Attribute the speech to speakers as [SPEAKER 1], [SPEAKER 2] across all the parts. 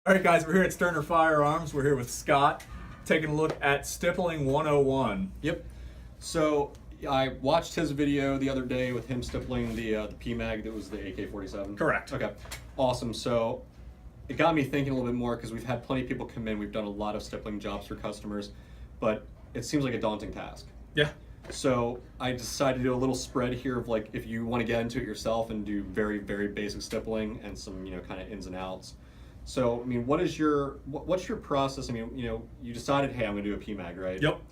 [SPEAKER 1] All right, guys, we're here at Sterner Firearms. We're here with Scott, taking a look at Stippling 101.
[SPEAKER 2] Yep. So I watched his video the other day with him stippling the PMag that was the AK-47.
[SPEAKER 1] Correct.
[SPEAKER 2] Okay. Awesome. So it got me thinking a little bit more because we've had plenty of people come in. We've done a lot of stippling jobs for customers, but it seems like a daunting task.
[SPEAKER 1] Yeah.
[SPEAKER 2] So I decided to do a little spread here of like if you want to get into it yourself and do very, very basic stippling and some kind of ins and outs. So I mean, what's your process? I mean, you decided, hey, I'm gonna do a PMag, right?
[SPEAKER 1] Yep.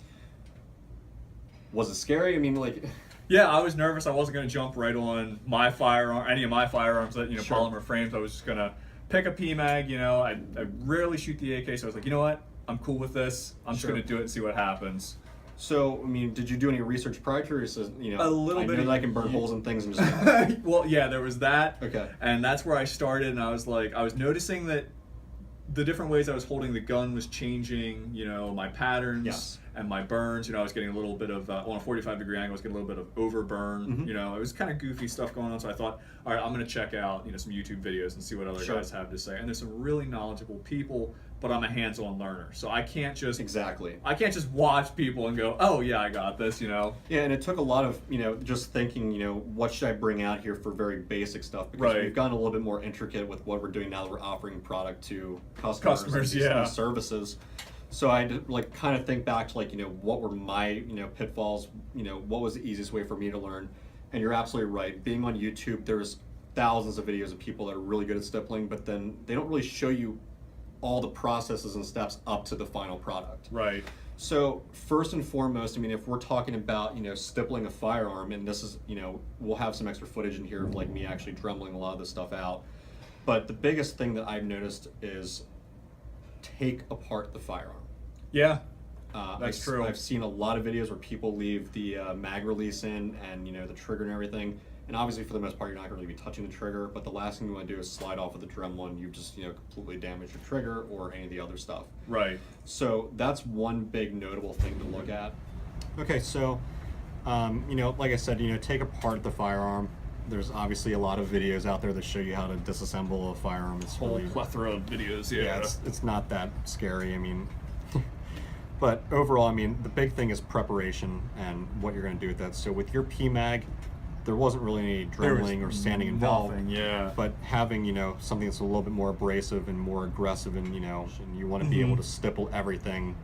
[SPEAKER 2] Was it scary? I mean, like.
[SPEAKER 1] Yeah, I was nervous. I wasn't going to jump right on my firearm, any of my firearms that
[SPEAKER 2] Sure.
[SPEAKER 1] polymer frames. I was just going to pick a PMag. I rarely shoot the AK, so I was like, you know what? I'm cool with this. I'm just
[SPEAKER 2] Sure.
[SPEAKER 1] going to do it and see what happens.
[SPEAKER 2] So, I mean, did you do any research prior to it? Or says,
[SPEAKER 1] A little bit.
[SPEAKER 2] I know that I can burn holes in things and just.
[SPEAKER 1] Well, yeah, there was that.
[SPEAKER 2] Okay.
[SPEAKER 1] And that's where I started, and I was noticing that the different ways I was holding the gun was changing, my patterns.
[SPEAKER 2] Yes.
[SPEAKER 1] And my burns. I was getting a little bit of, on a 45-degree angle, I was getting a little bit of overburn.
[SPEAKER 2] Mm-hmm.
[SPEAKER 1] It was kind of goofy stuff going on, so I thought, all right, I'm going to check out, some YouTube videos and see what other
[SPEAKER 2] Sure.
[SPEAKER 1] guys have to say. And there's some really knowledgeable people, but I'm a hands-on learner, so I can't just just watch people and go, oh yeah, I got this.
[SPEAKER 2] Yeah, and it took a lot of just thinking, what should I bring out here for very basic stuff, because
[SPEAKER 1] Right.
[SPEAKER 2] we've gotten a little bit more intricate with what we're doing now that we're offering product to customers and
[SPEAKER 1] yeah.
[SPEAKER 2] these services. So I had to kind of think back to what were my pitfalls, what was the easiest way for me to learn. And you're absolutely right. Being on YouTube, there's thousands of videos of people that are really good at stippling, but then they don't really show you all the processes and steps up to the final product.
[SPEAKER 1] Right.
[SPEAKER 2] So first and foremost, I mean, if we're talking about stippling a firearm, and this is we'll have some extra footage in here of me actually dremeling a lot of this stuff out. But the biggest thing that I've noticed is take apart the firearm.
[SPEAKER 1] Yeah, that's true.
[SPEAKER 2] I've seen a lot of videos where people leave the mag release in and the trigger and everything. And obviously, for the most part, you're not going to be touching the trigger. But the last thing you want to do is slide off with the Dremel and you just completely damage your trigger or any of the other stuff.
[SPEAKER 1] Right.
[SPEAKER 2] So that's one big notable thing to look at. Okay, so like I said, take apart the firearm. There's obviously a lot of videos out there that show you how to disassemble a firearm. It's
[SPEAKER 1] Whole
[SPEAKER 2] really
[SPEAKER 1] plethora of videos. Yeah.
[SPEAKER 2] it's not that scary. I mean, but overall, I mean, the big thing is preparation and what you're going to do with that. So with your PMag, there wasn't really any dremeling or sanding involved.
[SPEAKER 1] Nothing, yeah.
[SPEAKER 2] But having something that's a little bit more abrasive and more aggressive, and and you want to be able to stipple everything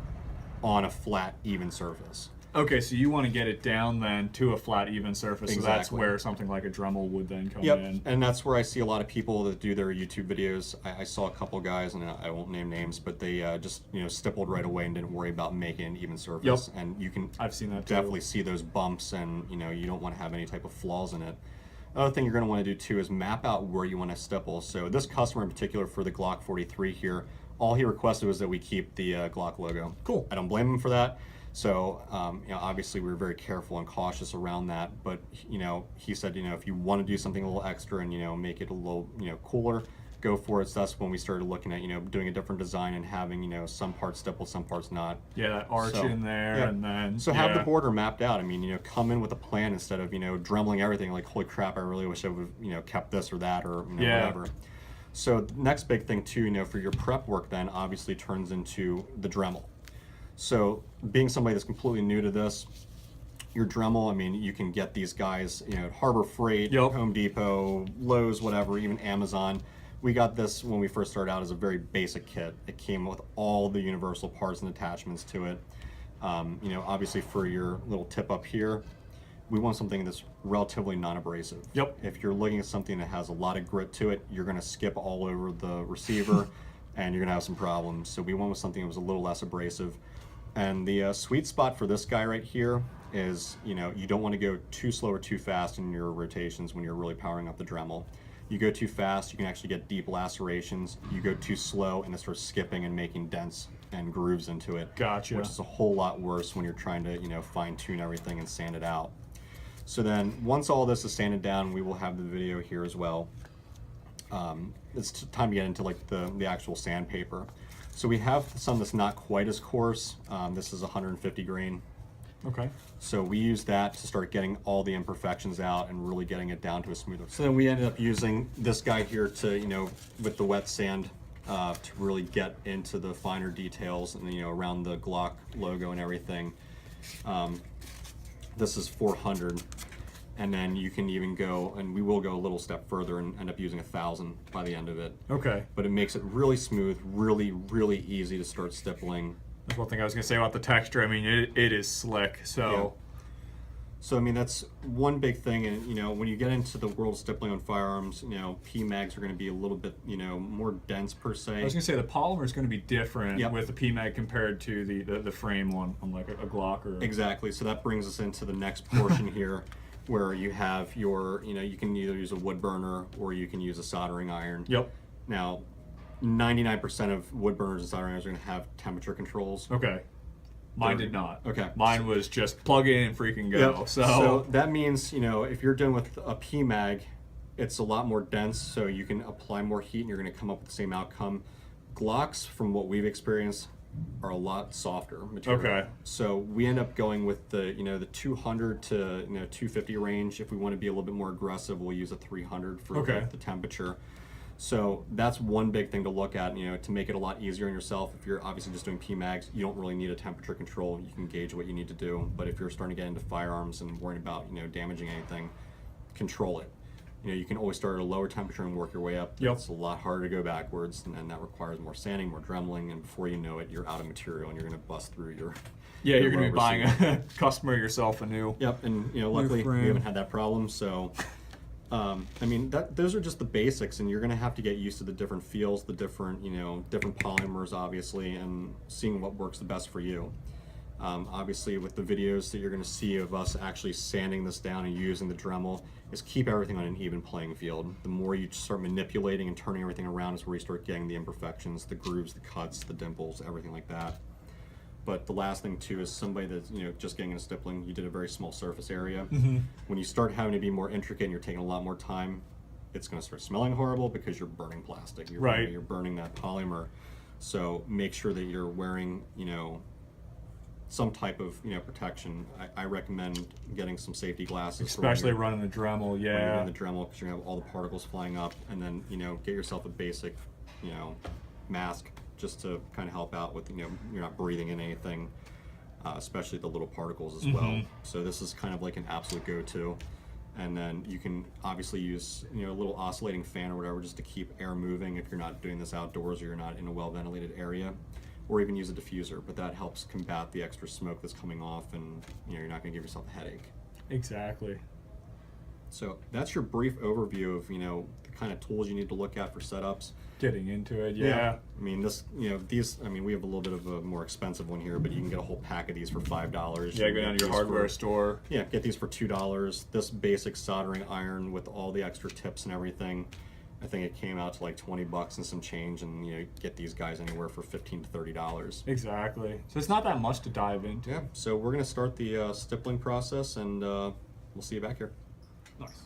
[SPEAKER 2] on a flat, even surface.
[SPEAKER 1] Okay, so you want to get it down then to a flat, even surface.
[SPEAKER 2] Exactly.
[SPEAKER 1] So that's where something like a Dremel would then come
[SPEAKER 2] Yep,
[SPEAKER 1] in.
[SPEAKER 2] and that's where I see a lot of people that do their YouTube videos. I saw a couple guys, and I won't name names, but they just stippled right away and didn't worry about making an even surface.
[SPEAKER 1] Yep.
[SPEAKER 2] And you can
[SPEAKER 1] I've seen that too.
[SPEAKER 2] definitely see those bumps, and you don't want to have any type of flaws in it. Another thing you're going to want to do too is map out where you want to stipple. So this customer in particular for the Glock 43 here, all he requested was that we keep the Glock logo.
[SPEAKER 1] Cool.
[SPEAKER 2] I don't blame him for that. So, obviously we were very careful and cautious around that, but, he said, if you want to do something a little extra and, make it a little, cooler, go for it. So that's when we started looking at, doing a different design and having, some parts stippled, some parts not.
[SPEAKER 1] Yeah, that arch in there,
[SPEAKER 2] yeah.
[SPEAKER 1] and then...
[SPEAKER 2] So have the border mapped out. I mean, come in with a plan instead of, dremeling everything like, holy crap, I really wish I would have, kept this or that or, whatever. So the next big thing too, for your prep work then obviously turns into the Dremel. So being somebody that's completely new to this, your Dremel, I mean, you can get these guys, at Harbor Freight,
[SPEAKER 1] Yep.
[SPEAKER 2] Home Depot, Lowe's, whatever, even Amazon. We got this when we first started out as a very basic kit. It came with all the universal parts and attachments to it. Obviously for your little tip up here, we want something that's relatively non-abrasive.
[SPEAKER 1] Yep.
[SPEAKER 2] If you're looking at something that has a lot of grit to it, you're going to skip all over the receiver and you're going to have some problems. So we went with something that was a little less abrasive. And the sweet spot for this guy right here is, you don't want to go too slow or too fast in your rotations when you're really powering up the Dremel. You go too fast, you can actually get deep lacerations. You go too slow and it starts skipping and making dents and grooves into it.
[SPEAKER 1] Gotcha.
[SPEAKER 2] Which is a whole lot worse when you're trying to, fine tune everything and sand it out. So then once all this is sanded down, we will have the video here as well. It's time to get into the actual sandpaper. So we have some that's not quite as coarse. This is 150 grain.
[SPEAKER 1] Okay.
[SPEAKER 2] So we use that to start getting all the imperfections out and really getting it down to a smoother. So then we ended up using this guy here to, with the wet sand, to really get into the finer details and around the Glock logo and everything. This is 400, and then you can even go, and we will go a little step further and end up using 1,000 by the end of it.
[SPEAKER 1] Okay.
[SPEAKER 2] But it makes it really smooth, really easy to start stippling.
[SPEAKER 1] That's one thing I was gonna say about the texture. I mean, it is slick. So.
[SPEAKER 2] Yeah. So I mean, that's one big thing, and when you get into the world of stippling on firearms, PMags are going to be a little bit more dense per se.
[SPEAKER 1] I was gonna say the polymer is going to be different
[SPEAKER 2] Yep.
[SPEAKER 1] with the PMag compared to the frame on like a Glock or.
[SPEAKER 2] Exactly. So that brings us into the next portion here, where you have your you can either use a wood burner or you can use a soldering iron.
[SPEAKER 1] Yep.
[SPEAKER 2] Now, 99% of wood burners and soldering irons are going to have temperature controls.
[SPEAKER 1] Okay. Mine did not.
[SPEAKER 2] Okay.
[SPEAKER 1] Mine was just plug in and freaking go.
[SPEAKER 2] Yep.
[SPEAKER 1] So
[SPEAKER 2] that means, if you're doing with a PMag, it's a lot more dense, so you can apply more heat and you're going to come up with the same outcome. Glocks, from what we've experienced, are a lot softer material.
[SPEAKER 1] Okay.
[SPEAKER 2] So we end up going with the 200 to 250 range. If we want to be a little bit more aggressive, we'll use a 300 for the temperature. So that's one big thing to look at, to make it a lot easier on yourself. If you're obviously just doing PMags, you don't really need a temperature control. You can gauge what you need to do. But if you're starting to get into firearms and worrying about, damaging anything, control it. You can always start at a lower temperature and work your way up.
[SPEAKER 1] Yep.
[SPEAKER 2] It's a lot harder to go backwards, and that requires more sanding, more dremeling, and before you know it, you're out of material and you're going to bust through your.
[SPEAKER 1] yeah, you're
[SPEAKER 2] your
[SPEAKER 1] going to be
[SPEAKER 2] rubber
[SPEAKER 1] buying
[SPEAKER 2] seal.
[SPEAKER 1] a customer yourself a new.
[SPEAKER 2] Yep, and luckily we
[SPEAKER 1] frame.
[SPEAKER 2] haven't had that problem. So, I mean, those are just the basics, and you're going to have to get used to the different feels, the different different polymers, obviously, and seeing what works the best for you. Obviously, with the videos that you're going to see of us actually sanding this down and using the Dremel, is keep everything on an even playing field. The more you start manipulating and turning everything around is where you start getting the imperfections, the grooves, the cuts, the dimples, everything like that. But the last thing too is somebody that's just getting into stippling, you did a very small surface area.
[SPEAKER 1] Mm-hmm.
[SPEAKER 2] When you start having to be more intricate and you're taking a lot more time, it's going to start smelling horrible because you're burning plastic. You're burning that polymer. So make sure that you're wearing some type of protection. I recommend getting some safety glasses,
[SPEAKER 1] Especially running the Dremel. Yeah.
[SPEAKER 2] when you're in the Dremel, because you're gonna have all the particles flying up, and then get yourself a basic mask just to kind of help out with you're not breathing in anything, especially the little particles as well. So this is kind of like an absolute go-to. And then you can obviously use a little oscillating fan or whatever just to keep air moving if you're not doing this outdoors or you're not in a well-ventilated area. Or even use a diffuser, but that helps combat the extra smoke that's coming off, and you're not going to give yourself a headache.
[SPEAKER 1] Exactly.
[SPEAKER 2] So that's your brief overview of the kind of tools you need to look at for setups.
[SPEAKER 1] Getting into it, yeah.
[SPEAKER 2] I mean these. I mean we have a little bit of a more expensive one here, but you can get a whole pack of these for $5.
[SPEAKER 1] Yeah, go down to your hardware store.
[SPEAKER 2] Yeah, get these for $2. This basic soldering iron with all the extra tips and everything, I think it came out to like $20 and some change, and get these guys anywhere for $15 to $30.
[SPEAKER 1] Exactly. So it's not that much to dive into.
[SPEAKER 2] Yeah. So we're gonna start the stippling process, and we'll see you back here.
[SPEAKER 1] Nice.